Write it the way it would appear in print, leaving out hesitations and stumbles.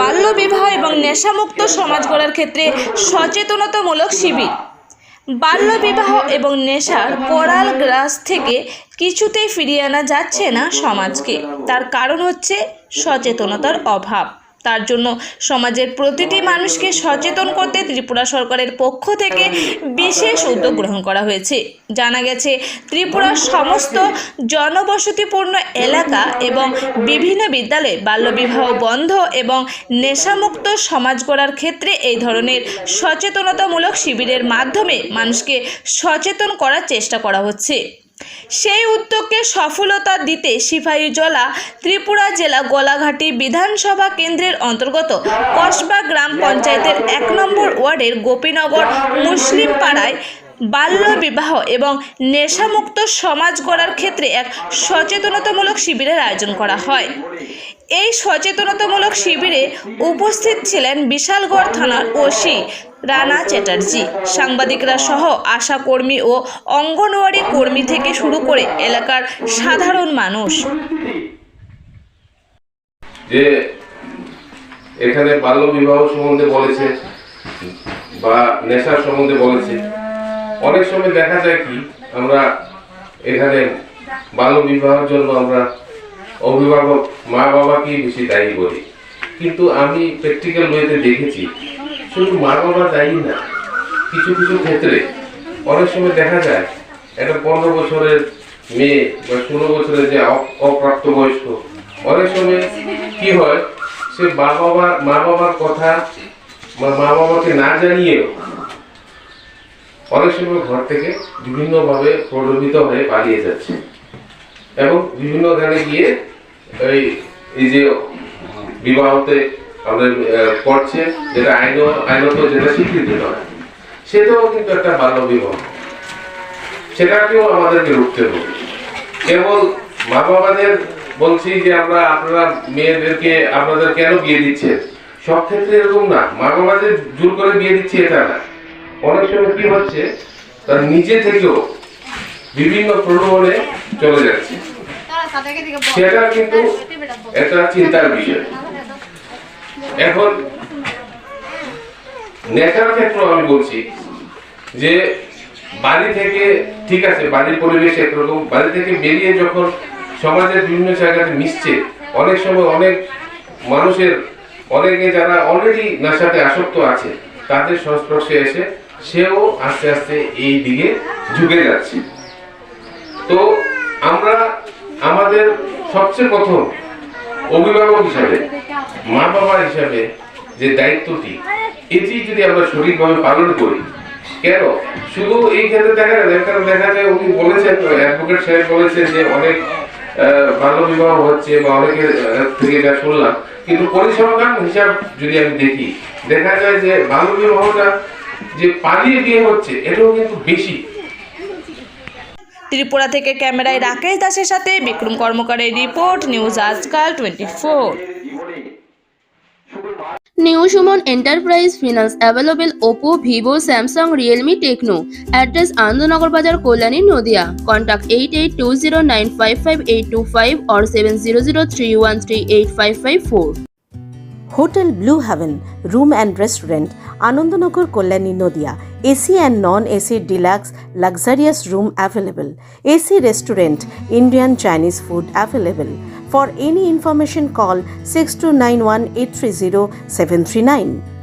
বাল্যবিবাহ এবং নেশামুক্ত সমাজ গড়ার ক্ষেত্রে সচেতনতামূলক শিবির। বাল্যবিবাহ এবং নেশার করাল গ্রাস থেকে কিছুতেই ফিরিয়ে আনা যাচ্ছে না সমাজকে। তার কারণ হচ্ছে সচেতনতার অভাব। তার জন্য সমাজের প্রতিটি মানুষকে সচেতন করতে ত্রিপুরা সরকারের পক্ষ থেকে বিশেষ উদ্যোগ গ্রহণ করা হয়েছে। জানা গেছে, ত্রিপুরার সমস্ত জনবসতিপূর্ণ এলাকা এবং বিভিন্ন বিদ্যালয়ে বাল্যবিবাহ বন্ধ এবং নেশামুক্ত সমাজ গড়ার ক্ষেত্রে এই ধরনের সচেতনতামূলক শিবিরের মাধ্যমে মানুষকে সচেতন করার চেষ্টা করা হচ্ছে। সেই উদ্যোগকে সফলতা দিতে সিপাহীজলা ত্রিপুরা জেলা গোলাঘাটি বিধানসভা কেন্দ্রের অন্তর্গত কসবা গ্রাম পঞ্চায়েতের 1 নম্বর ওয়ার্ডের গোপীনগর মুসলিম পাড়ায় বাল্যবিবাহ এবং নেশামুক্ত সমাজ গড়ার ক্ষেত্রে এক সচেতনতামূলক শিবিরের আয়োজন করা হয়। এই সচেতনতামূলক শিবিরে উপস্থিত ছিলেন বিশালগড় থানার ওসি রানা চ্যাটার্জি, সাংবাদিকরা সহ আশা কর্মী ও অঙ্গনওয়াড়ি কর্মী থেকে শুরু করে এলাকার সাধারণ মানুষ। যে এখানে বাল্য বিবাহ সম্বন্ধে বলেছে বা নেশার সম্বন্ধে বলেছে, অনেক সময় দেখা যায় কি আমরা এখানে বাল্য বিবাহের জন্য আমরা অভিভাবক মা বাবাকে বেশি দায়ী করি, কিন্তু আমি প্র্যাকটিক্যাল ওয়েতে দেখেছি শুধু মা বাবা দায়ী না, কিছু কিছু ক্ষেত্রে অনেক সময় দেখা যায় একটা 15 বছরের মেয়ে বা 16 বছরের যে অপ্রাপ্তবয়স্ক, অনেক সময় কি হয় সে মা বাবার কথা মা বাবাকে না জানিয়েও অনেক সময় ঘর থেকে বিভিন্নভাবে প্রলোভিত হয়ে পালিয়ে যাচ্ছে এবং বিভিন্ন জায়গায় গিয়ে এই যে বিবাহতে আমাদের করছে, যেটা আইনত যেটা স্বীকৃতি নয়, সেটাও কিন্তু একটা বাল্য বিবাহ। সেটাকেও আমাদেরকে রুখতে হবে। কেবল মা বাবাদের বলছি যে আপনারা মেয়েদেরকে আপনাদের কেন বিয়ে দিচ্ছেন, সব ক্ষেত্রে এরকম না। মা বাবাদের জোর করে বিয়ে দিচ্ছে এটা না, অনেক সময় কি হচ্ছে তার নিজে থেকেও বিভিন্ন প্রলোভনে চলে যাচ্ছে, সেটা কিন্তু একটা চিন্তার বিষয়। এখন নেশার ক্ষেত্রে আমি বলছি যে বাড়ি থেকে ঠিক আছে, বাড়ির পরিবেশ একরকম, বাড়ি থেকে বেরিয়ে যখন সমাজের বিভিন্ন জায়গাতে মিশছে, অনেক সময় অনেক মানুষের অনেকে যারা অলরেডি নেশাতে আসক্ত আছে তাদের সংস্পর্শে এসে সেও আস্তে আস্তে এই দিকে ঝুঁকে যাচ্ছে। তো আমরা আমাদের সবচেয়ে প্রথম অভিভাবক হিসাবে, মা বাবা হিসাবে যে দায়িত্বটি, এটি যদি আমরা সঠিকভাবে পালন করি, কেন শুধু এই ক্ষেত্রে দেখা যায় উনি বলেছেন, অ্যাডভোকেট সাহেব বলেছেন যে অনেক বাল্য বিবাহ হচ্ছে বা অনেকের থেকে যা শুনলাম, কিন্তু পরিসংখ্যান হিসাব যদি আমি দেখি, দেখা যায় যে বাল্য বিবাহটা যে পালিয়ে বিয়ে হচ্ছে এটাও কিন্তু বেশি। ত্রিপুরা থেকে ক্যামেরায় রাকেশ দাসের সাথে বিক্রম কর্মকারের রিপোর্ট, নিউজ আজকাল 24। New Suman Enterprise Finance available Oppo, Vivo, Samsung, Realme, Tecno. Address Anandanagar Bazar, Kolani, Nodia. Contact 8820955825 or 7003138554. Hotel Blue Heaven, Room and Restaurant, Anandanagar, Kolani, Nodia. AC and non-AC deluxe luxurious room available. AC restaurant, Indian Chinese food available. For any information call 6291 830 739.